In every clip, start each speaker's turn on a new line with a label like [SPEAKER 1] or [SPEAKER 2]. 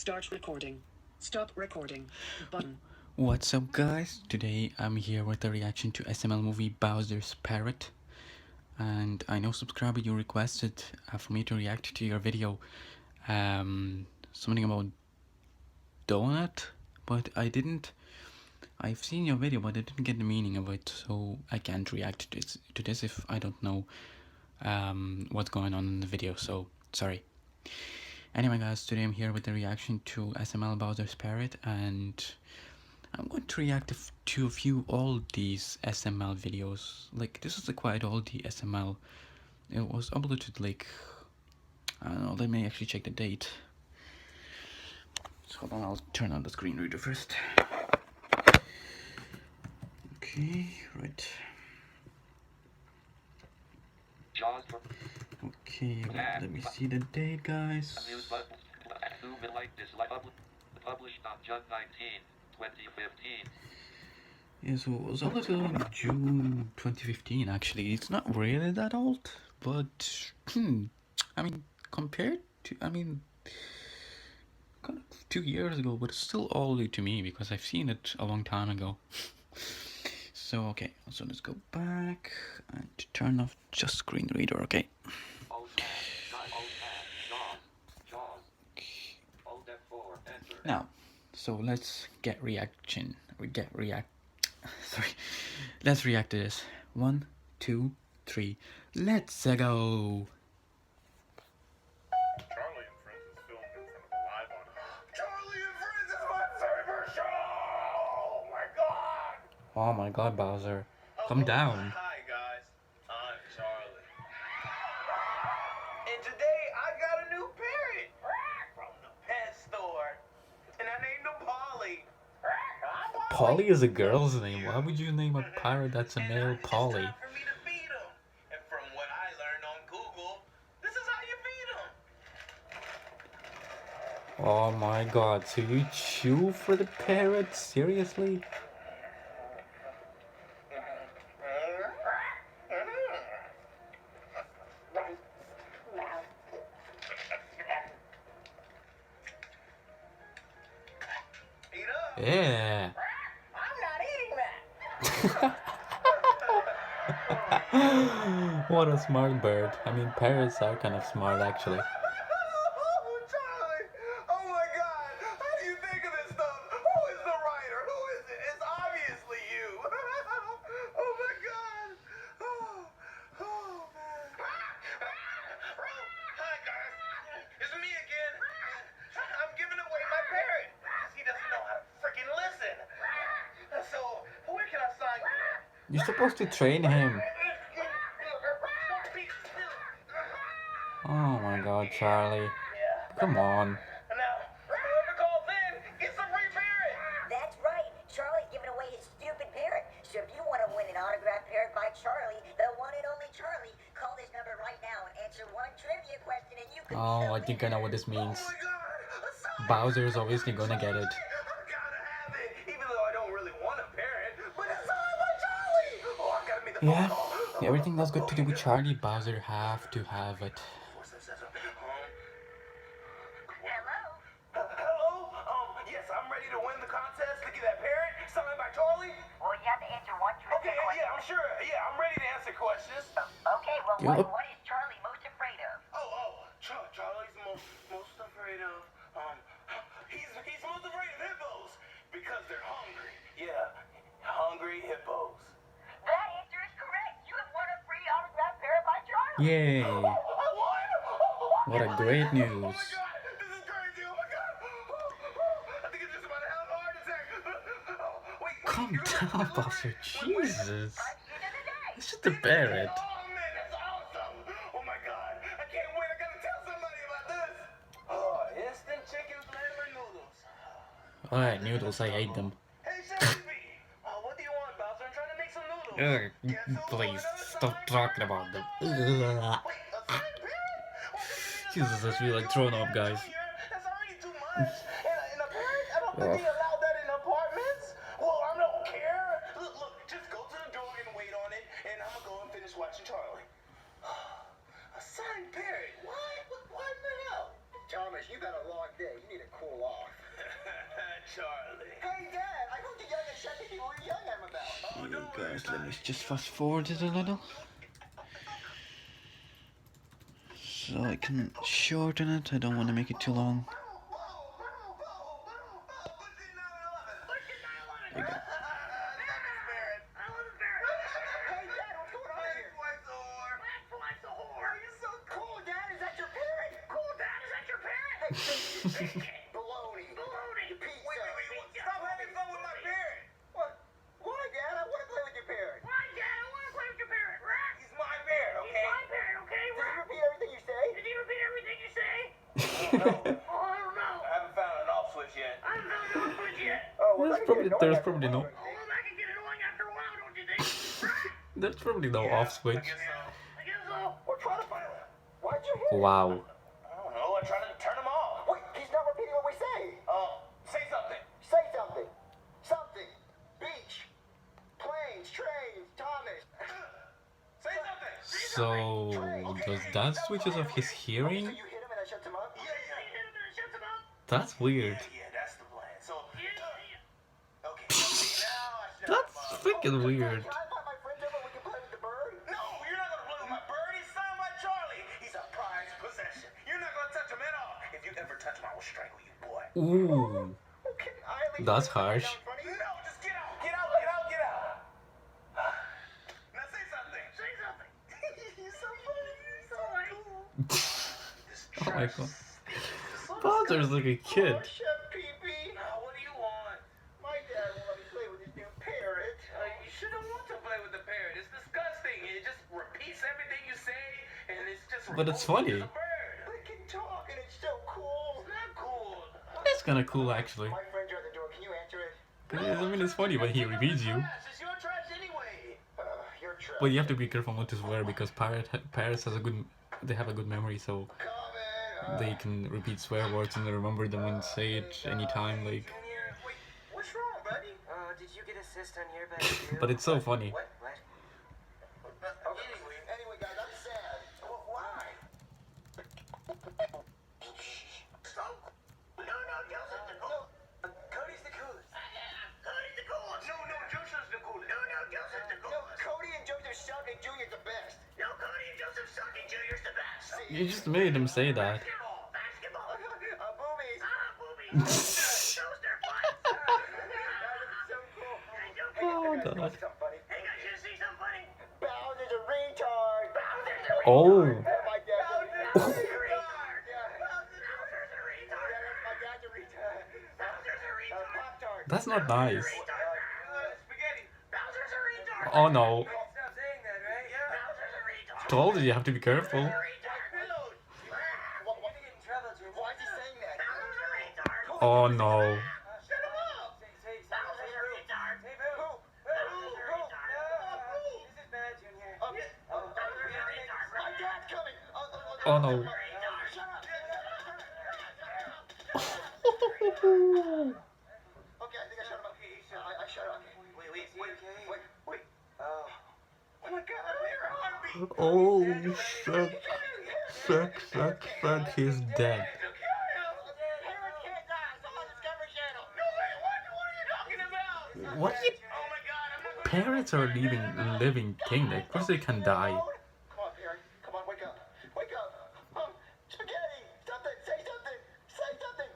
[SPEAKER 1] Start recording. Stop recording. Button.
[SPEAKER 2] What's up, guys? Today I'm here with a reaction to SML movie Bowser's Parrot. And I know, subscriber, you requested for me to react to your video. Something about donut, but I didn't. I've seen your video, but I didn't get the meaning of it, so I can't react to this if I don't know what's going on in the video. So sorry. Anyway, guys, today I'm here with a reaction to SML Bowser's Parrot, and I'm going to react to a few oldies SML videos. Like, this is a quite oldie SML. It was uploaded like, I don't know, let me actually check the date. So hold on, I'll turn on the screen reader first. Okay, right. Okay, let me see the date, guys.
[SPEAKER 3] Published on June 19, 2015.
[SPEAKER 2] Yeah, so it was uploaded in June 2015, actually. It's not really that old, but, I mean, compared to, kind of 2 years ago, but it's still oldie to me because I've seen it a long time ago. So, okay, so let's go back and turn off just screen reader, okay? Now, so let's get reaction. Let's react to this. 1, 2, 3. Let's go.
[SPEAKER 4] Charlie and Friends is filmed in front of a live audience. Charlie and Friends is my favorite show! Oh my god!
[SPEAKER 2] Oh my god, Bowser. Calm down.
[SPEAKER 4] Hi guys, I'm Charlie. And today I got a new parrot from the pet store. And I named him Polly.
[SPEAKER 2] Polly is a girl's name. Why would you name a parrot that's a male Polly? Oh my god, so you chew for the parrot? Seriously? Yeah.
[SPEAKER 4] I'm not eating that.
[SPEAKER 2] What a smart bird. I mean, parrots are kind of smart, actually.
[SPEAKER 4] Charlie! Oh my god! How do you think of this stuff? Who is the writer? Who is it? It's obviously you! Oh my god! Oh man. Hi guys! It's me again! I'm giving away my parrot! He doesn't know how to freaking listen! So, where can I sign you?
[SPEAKER 2] You're supposed to train him. Oh my god, Charlie. Come on.
[SPEAKER 5] That's right. Charlie's giving away his stupid parrot. So if you want to win an autographed parrot by Charlie, the one and only Charlie, call this number right now and answer one trivia question and you can
[SPEAKER 2] Oh, I think I know what this means. Bowser is obviously gonna get it. Yeah, everything that's got to do with Charlie, Bowser have to have it.
[SPEAKER 4] Yes, I'm ready to win the contest to get that parrot signed by Charlie.
[SPEAKER 5] Well, you have to answer one trivia question.
[SPEAKER 4] Yeah, I'm sure. Yeah, I'm ready to answer questions.
[SPEAKER 5] Okay, well, what is Charlie most afraid of?
[SPEAKER 4] Charlie's most afraid of, he's most afraid of hippos because they're hungry. Yeah, hungry hippos.
[SPEAKER 5] That answer is correct. You have won a free autographed parrot by Charlie.
[SPEAKER 2] Yay!
[SPEAKER 4] I won!
[SPEAKER 2] What a great
[SPEAKER 4] Oh
[SPEAKER 2] news!
[SPEAKER 4] my god, this is crazy! Oh my god! I think I'm just about to have a heart attack. Wait,
[SPEAKER 2] Calm down, Bowser. Jesus. It's just a
[SPEAKER 4] It's
[SPEAKER 2] parrot.
[SPEAKER 4] Oh man, that's awesome! Oh my god, I can't wait. I gotta tell somebody about this. Oh, instant chicken flavor noodles.
[SPEAKER 2] Alright, noodles, I hate them.
[SPEAKER 4] Hey, Chevy! What do you want, Bowser? I'm trying to make some noodles.
[SPEAKER 2] Please, stop talking about them.
[SPEAKER 4] Wait, a signed parrot?
[SPEAKER 2] Jesus, I feel like throwing up, guys.
[SPEAKER 4] That's already too much. In a parrot? I don't think they allow that in apartments. Well, I don't care. Look, just go to the door and wait on it, and I'm gonna go and finish watching Charlie. A signed parrot? What? What in the hell?
[SPEAKER 6] Thomas, you got a long day. You need to cool off.
[SPEAKER 2] guys, let me just fast forward it a little. So I can shorten it, I don't want to make it too long. There you go.
[SPEAKER 4] Baloney. Baloney. Pizza. Wait. Stop having fun with my parrot. What? Why, Dad? I want to play with your parrot.
[SPEAKER 6] Why, Dad? I want to play with your parrot. Right?
[SPEAKER 4] He's my parrot,
[SPEAKER 6] He's
[SPEAKER 4] okay?
[SPEAKER 6] my parrot, okay?
[SPEAKER 4] Does he
[SPEAKER 6] Right?
[SPEAKER 4] repeat everything you say?
[SPEAKER 6] Did he repeat everything you say?
[SPEAKER 4] No.
[SPEAKER 6] Oh, I don't know.
[SPEAKER 4] I haven't found an off switch yet.
[SPEAKER 6] I haven't found no switch yet.
[SPEAKER 4] Oh, well,
[SPEAKER 2] There's
[SPEAKER 4] that can get
[SPEAKER 2] probably
[SPEAKER 4] annoying
[SPEAKER 2] no
[SPEAKER 4] after a while,
[SPEAKER 6] Oh, that can get annoying after a while, don't you think? Right?
[SPEAKER 2] there's probably no off switch.
[SPEAKER 4] I guess so.
[SPEAKER 6] I guess so.
[SPEAKER 4] We're trying to find out. Why'd you hit him?
[SPEAKER 2] Wow.
[SPEAKER 4] I don't know. I tried to turn him off. Wait, he's not repeating what we say. Say something. Say something. Something. Beach. Planes. Trains. Thomas. Say something.
[SPEAKER 2] So does that switches off his hearing?
[SPEAKER 4] So you hit him and that shuts him up? Yeah.
[SPEAKER 6] You hit him and it shuts him up?
[SPEAKER 2] That's weird.
[SPEAKER 4] Yeah, that's the plan. So,
[SPEAKER 6] Yeah.
[SPEAKER 4] okay. See, now I shut
[SPEAKER 2] That's
[SPEAKER 4] him up.
[SPEAKER 2] freaking weird.
[SPEAKER 4] Can I invite my friends over and we can play with the bird? No, you're not gonna play with my bird. He's signed by Charlie. He's a prized possession. You're not gonna touch him at all. If you ever touch him, I will strangle you, boy.
[SPEAKER 2] Ooh.
[SPEAKER 4] Okay, I at least
[SPEAKER 2] That's
[SPEAKER 4] put my
[SPEAKER 2] harsh.
[SPEAKER 4] down in front of you. No, just get out. Get out. Now say something.
[SPEAKER 6] Say something.
[SPEAKER 4] You're so funny. You're so cool.
[SPEAKER 2] Oh my god. Bowser's like a kid.
[SPEAKER 4] Oh, Chef Pee-Pee. What do you want? My dad won't let me play with his new parrot. You shouldn't want to play with the parrot. It's disgusting. It just repeats everything you say, and it's just.
[SPEAKER 2] But it's funny.
[SPEAKER 4] The bird. It can talk, and it's so cool. It's not cool.
[SPEAKER 2] It's kinda cool actually.
[SPEAKER 4] My friends are at the door. Can you answer it?
[SPEAKER 2] I mean, it's funny when he repeats you.
[SPEAKER 4] It's your trash anyway. Your trash.
[SPEAKER 2] But you have to be careful not to swear because parrots they have a good memory, so they can repeat swear words and they remember them and say it anytime. Like,
[SPEAKER 4] Wait, what's wrong, buddy?
[SPEAKER 7] Did you get a cyst on your back too?
[SPEAKER 2] but it's so funny.
[SPEAKER 7] What?
[SPEAKER 4] Anyway, guys, I'm sad. Why?
[SPEAKER 6] No, Joseph's the coolest.
[SPEAKER 4] Cody's the coolest.
[SPEAKER 6] Cody's the coolest.
[SPEAKER 4] No, Joseph's the coolest.
[SPEAKER 6] No, Joseph's the
[SPEAKER 4] No,
[SPEAKER 6] coolest.
[SPEAKER 4] Cody and Joseph suck and Junior's the best.
[SPEAKER 6] No, Cody and Joseph suck and Junior's the best.
[SPEAKER 2] You just made him say that.
[SPEAKER 6] Basketball.
[SPEAKER 4] Boobies.
[SPEAKER 6] Boobies. Those they're fights.
[SPEAKER 4] So cool.
[SPEAKER 2] Oh god.
[SPEAKER 4] Something funny.
[SPEAKER 6] Hey guys, you see something funny?
[SPEAKER 4] Bowser's a retard.
[SPEAKER 6] Bowser's a
[SPEAKER 2] Oh.
[SPEAKER 4] My dad.
[SPEAKER 6] Bowser's a retard.
[SPEAKER 4] Yeah.
[SPEAKER 6] Bowser's a retard.
[SPEAKER 4] My dad's a retard.
[SPEAKER 6] Bowser's a retard.
[SPEAKER 4] Pop-Tart.
[SPEAKER 2] That's not nice.
[SPEAKER 4] Spaghetti.
[SPEAKER 6] Bowser's a retard.
[SPEAKER 2] Oh no.
[SPEAKER 4] Stop saying that, right? Yeah.
[SPEAKER 6] Bowser's a retard.
[SPEAKER 2] Told you, you have to be careful.
[SPEAKER 6] Retard.
[SPEAKER 4] Why is he saying that?
[SPEAKER 6] Bowser's a retard.
[SPEAKER 2] Oh no.
[SPEAKER 4] Shut him up.
[SPEAKER 6] Bowser's a retard.
[SPEAKER 4] Who?
[SPEAKER 7] This is bad, Junior.
[SPEAKER 6] Bowser's a retard.
[SPEAKER 4] My dad's coming.
[SPEAKER 2] Oh no.
[SPEAKER 4] Shut up. Okay, I think I shut him up. I shut up. Wait. Oh my God, I hear a heartbeat.
[SPEAKER 2] Oh fuck, he's dead.
[SPEAKER 4] Parents can't die. It's on Discovery Channel. No, wait, what are you talking about?
[SPEAKER 2] What?
[SPEAKER 4] Oh my God, I'm not going
[SPEAKER 2] Parrots are living thing. Of course they can die.
[SPEAKER 4] Come on, Parrot. Come on, wake up. Wake up. Spaghetti. Something. Say something. Say something.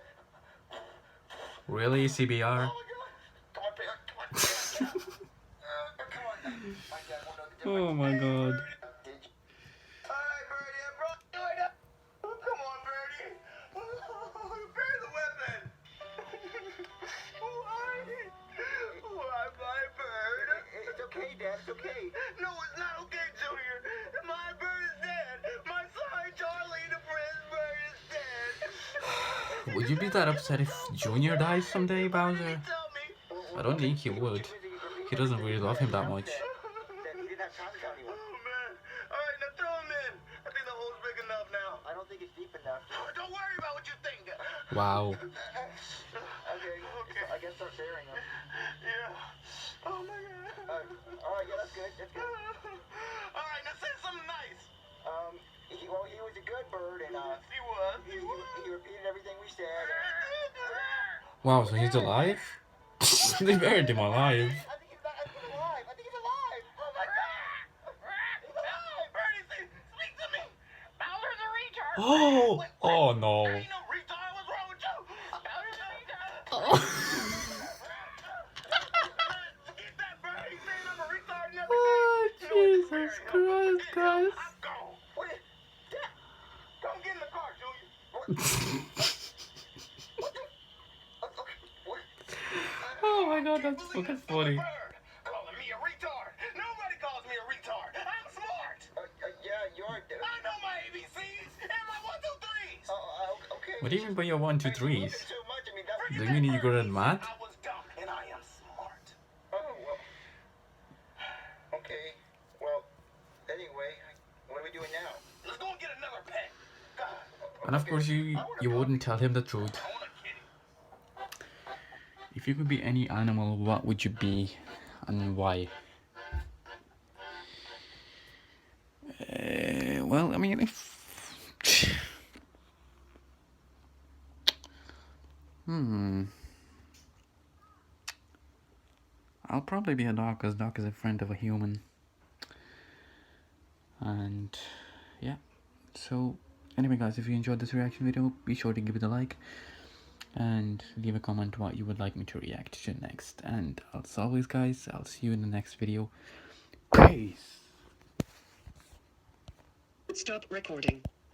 [SPEAKER 2] Really, CBR?
[SPEAKER 4] Oh my God. Come on, Parrot. Come on. Come on. My dad won't know the difference.
[SPEAKER 2] Oh my god.
[SPEAKER 4] Did you? Alright, Birdie, I brought you it up. Come on, Birdie. Bury the weapon. Why, my bird? It's okay, Dad. It's okay. No, it's not okay, Junior. My bird is dead. My son, Charlie, the prince bird, is dead.
[SPEAKER 2] Would you be that upset if Junior dies someday, Bowser?
[SPEAKER 4] Tell me.
[SPEAKER 2] I don't think he would. He doesn't really love him that much.
[SPEAKER 4] That he didn't have time to tell anyone. Oh, man. Alright, now throw him in. I think the hole's big enough now. I don't think it's deep enough. Don't worry about what you think.
[SPEAKER 2] Wow.
[SPEAKER 4] Okay. I guess start burying him. Yeah. Oh my God. Alright, yeah, that's good. That's good. Alright, now say something nice. He was a good bird, and he was. He repeated everything we said.
[SPEAKER 2] Wow, so he's alive? They buried him alive.
[SPEAKER 4] I think he's alive. I think he's alive.
[SPEAKER 2] Oh! Oh no.
[SPEAKER 4] Ain't no retard. What's wrong with you? Get that bird. He's saying I'm a retard and everything.
[SPEAKER 2] Oh, Jesus Christ, guys.
[SPEAKER 4] I'm gone. What is... Yeah. Come get in the car, Junior. What the... What?
[SPEAKER 2] Oh my god, that's fucking funny.
[SPEAKER 4] Calling me a retard. Nobody calls me a retard. I'm smart. Yeah, you're... I know my ABCs and my 1, 2, 3s. Okay.
[SPEAKER 2] What do you mean by your 1, 2, 3s?
[SPEAKER 4] Too much of me.
[SPEAKER 2] Do you mean you good at math?
[SPEAKER 4] I was dumb and I am smart. Oh, well. Okay. Well, anyway, what are we doing now? Let's go and get another pet. God.
[SPEAKER 2] And of course you wouldn't tell him the truth.
[SPEAKER 4] I want a kitty.
[SPEAKER 2] If you could be any animal, what would you be and why? Well, I mean, if... I'll probably be a dog, because dog is a friend of a human. And yeah, so anyway guys, if you enjoyed this reaction video, be sure to give it a like and leave a comment what you would like me to react to next. And as always guys, I'll see you in the next video. Peace.
[SPEAKER 1] Stop recording.